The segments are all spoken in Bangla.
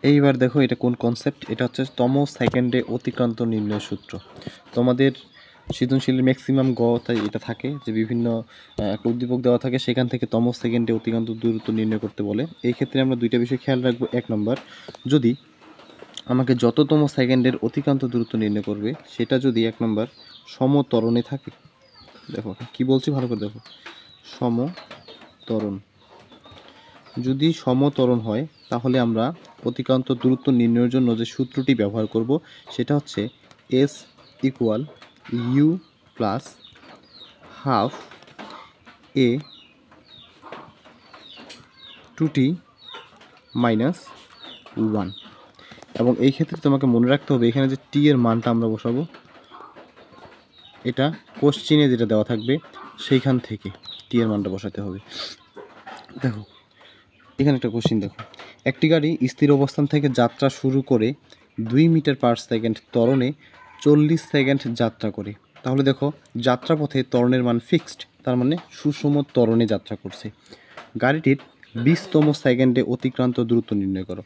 এইবার দেখো এটা কোন কনসেপ্ট, এটা হচ্ছে তম সেকেন্ডে অতিক্রান্ত নির্ণয় সূত্র। তোমাদের সৃজনশীলের ম্যাক্সিমাম তাই এটা থাকে যে বিভিন্ন একটা উদ্দীপক দেওয়া থাকে, সেখান থেকে তম সেকেন্ডে অতিক্রান্ত দূরত্ব নির্ণয় করতে বলে। এই ক্ষেত্রে আমরা দুইটা বিষয় খেয়াল রাখবো। এক নম্বর, যদি আমাকে যততম সেকেন্ডের অতিক্রান্ত দূরত্ব নির্ণয় করবে সেটা যদি এক নম্বর সমত্বরণে থাকে, দেখো কি বলছি ভালো করে দেখো, সমত্বরণ, যদি সমত্বরণ হয় তাহলে আমরা অতিক্রান্ত দূরত্ব নির্ণয়ের জন্য যে সূত্রটি ব্যবহার করব সেটা হচ্ছে S equal u plus half a two t minus one. এবং এই ক্ষেত্রে তোমাকে মনে রাখতে হবে এখানে যে টি এর মানটা আমরা বসাবো এটা কোশ্চিনে যেটা দেওয়া থাকবে সেইখান থেকে টি এর মানটা বসাতে হবে। দেখো এখানে একটা কোশ্চিন দেখো, একটি গাড়ি স্থির অবস্থান থেকে যাত্রা শুরু করে 2 মিটার পার সেকেন্ড ত্বরণে 40 সেকেন্ড যাত্রা করে। তাহলে দেখো যাত্রাপথে ত্বরণের মান ফিক্সড, তার মানে সুষম ত্বরণে যাত্রা করছে। গাড়িটির 20তম সেকেন্ডে অতিক্রান্ত দূরত্ব নির্ণয় করো।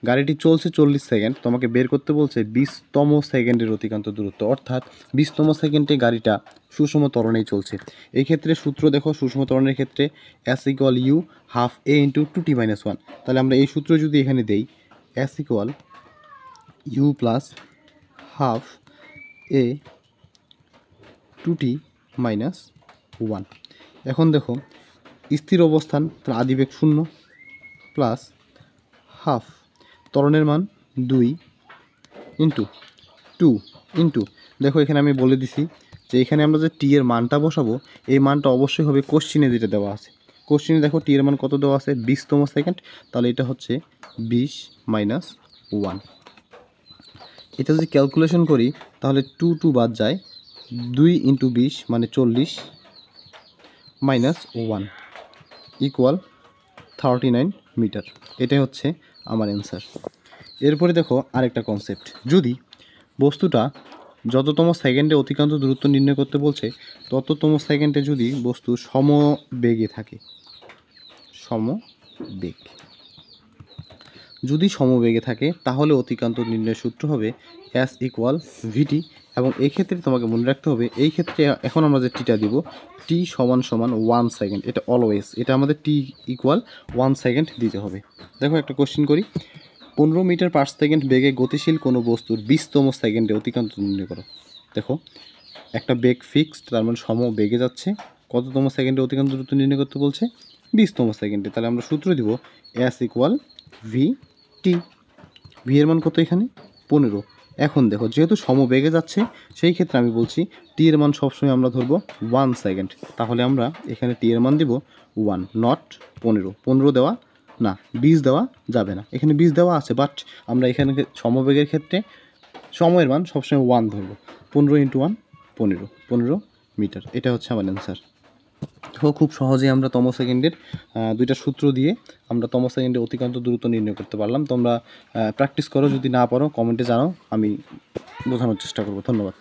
গাড়িটি চলছে 40 সেকেন্ড, তোমাকে বের করতে বলছে 20তম সেকেন্ডের অতিক্রান্ত দূরত্ব, অর্থাৎ 20তম সেকেন্ডে গাড়িটা সুষম ত্বরণেই চলছে। এই ক্ষেত্রে সূত্র দেখো, সুষম ত্বরণের ক্ষেত্রে S equal u half a into two t minus one. তাহলে আমরা এই সূত্র যদি এখানে দেই S equal u plus half a two t minus one. এখন দেখো স্থির অবস্থান তাহলে আদিবেগ 0 প্লাস হাফ ত্বরণের মান 2 ইন্টু 2 ইন্টু, দেখো এখানে আমি বলে দিছি যে এখানে আমরা যে টি এর মানটা বসাবো এই মানটা অবশ্যই হবে কোশ্চিনে যেটা দেওয়া আছে। কোশ্চিনে দেখো টি এর মান কত দেওয়া আছে, 20তম সেকেন্ড, তাহলে এটা হচ্ছে 20 মাইনাস 1। এটা যদি ক্যালকুলেশন করি তাহলে 2 বাদ যায়, 2 ইন্টু 20 মানে 40 মাইনাস 1 ইকুয়াল 39 মিটার। এটাই হচ্ছে আমার অ্যান্সার। এরপরে দেখো আরেকটা কনসেপ্ট, যদি বস্তুটা যততম সেকেন্ডে অতিক্রান্ত দূরত্ব নির্ণয় করতে বলছে তততম সেকেন্ডে যদি বস্তু সমবেগে থাকে, সমবেগ, যদি সমবেগে থাকে তাহলে অতিক্রান্ত নির্ণয়ের সূত্র হবে S ইকুয়াল ভিটি। এবং এই ক্ষেত্রে তোমাকে মনে রাখতে হবে, এই ক্ষেত্রে এখন আমরা যে টিটা দিব টি সমান সমান 1 সেকেন্ড, এটা অলওয়েজ, এটা আমাদের টি ইকুয়াল 1 সেকেন্ড দিতে হবে। দেখো একটা কোশ্চেন করি, 15 মিটার পার সেকেন্ড বেগে গতিশীল কোনো বস্তুর 20তম সেকেন্ডে অতিক্রান্ত নির্ণয় করো। দেখো একটা বেগ ফিক্সড, তার মানে সম বেগে যাচ্ছে, কততম সেকেন্ডে অতিক্রান্ত দূরত্ব নির্ণয় করতে বলছে 20তম সেকেন্ডে। তাহলে আমরা সূত্র দিব S equal V T. V এর মান কত এখানে 15। এখন দেখো যেহেতু সমবেগে যাচ্ছে সেই ক্ষেত্রে আমি বলছি টি এর মান সবসময় আমরা ধরবো 1 সেকেন্ড, তাহলে আমরা এখানে টি এর মান দিব 1 নট 15। 15 দেওয়া না, 20 দেওয়া যাবে না, এখানে 20 দেওয়া আছে বাট আমরা এখানে সমবেগের ক্ষেত্রে সময়ের মান সবসময় 1 ধরবো। 15 ইন্টু 1 15 মিটার, এটা হচ্ছে আমার অ্যান্সার। তো খুব সহজেই আমরা তম সেকেন্ডের দুইটা সূত্র দিয়ে আমরা তম সেকেন্ডে অতিক্রান্ত দূরত্ব নির্ণয় করতে পারলাম। তোমরা প্র্যাকটিস করো, যদি না পারো কমেন্টে জানাও, আমি বোঝানোর চেষ্টা করব। ধন্যবাদ।